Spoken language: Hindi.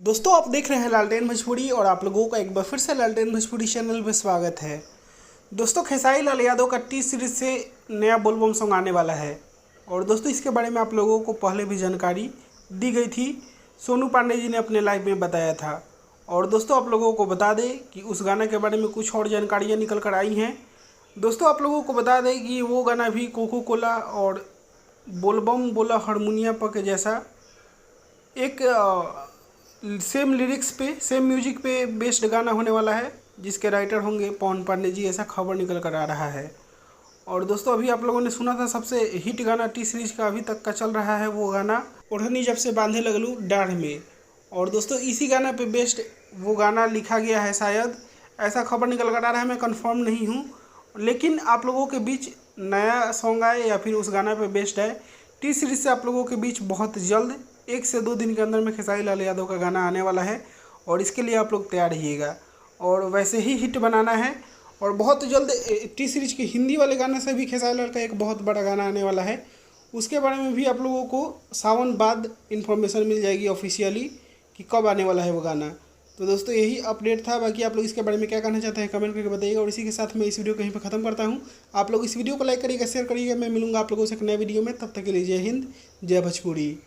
दोस्तों आप देख रहे हैं लालटेन भोजपुरी और आप लोगों का एक बार फिर से लालटेन भोजपुरी चैनल में स्वागत है। दोस्तों खेसारी लाल यादव का टी सीरीज से नया बोलबम सॉन्ग आने वाला है और दोस्तों इसके बारे में आप लोगों को पहले भी जानकारी दी गई थी। सोनू पांडे जी ने अपने लाइव में बताया था और दोस्तों आप लोगों को बता दें कि उस गाना के बारे में कुछ और जानकारियाँ निकल कर आई हैं। दोस्तों आप लोगों को बता दें कि वो गाना भी कोको कोला और बोलबम बोला हारमोनिया पर के जैसा एक सेम लिरिक्स पे सेम म्यूजिक पे बेस्ड गाना होने वाला है, जिसके राइटर होंगे पवन पांडे जी, ऐसा खबर निकल कर आ रहा है। और दोस्तों अभी आप लोगों ने सुना था सबसे हिट गाना टी सीरीज का अभी तक का चल रहा है वो गाना ओढ़नी जब से बांधे लगलू डाढ़ में। और दोस्तों इसी गाना पे बेस्ड वो गाना लिखा गया है शायद, ऐसा खबर निकल कर आ रहा है। मैं कंफर्म नहीं हूँ, लेकिन आप लोगों के बीच नया सॉन्ग आए या फिर उस गाना पे बेस्ड है टी सीरीज से आप लोगों के बीच बहुत जल्द 1 से 2 दिन के अंदर में खेसारी लाल यादव का गाना आने वाला है और इसके लिए आप लोग तैयार रहिएगा। और वैसे ही हिट बनाना है और बहुत जल्द टी सीरीज के हिंदी वाले गाने से भी खेसारी लाल का एक बहुत बड़ा गाना आने वाला है। उसके बारे में भी आप लोगों को सावन बाद इन्फॉर्मेशन मिल जाएगी ऑफिशियली कि कब आने वाला है वो गाना। तो दोस्तों यही अपडेट था। बाकी आप लोग इसके बारे में क्या कहना चाहते हैं कमेंट करके बताइएगा। और इसी के साथ मैं इस वीडियो को कहीं पर ख़त्म करता हूँ। आप लोग इस वीडियो को लाइक करिएगा, शेयर करिएगा। मैं मिलूंगा आप लोगों से एक नए वीडियो में, तब तक के लिए जय हिंद, जय भोजपुरी।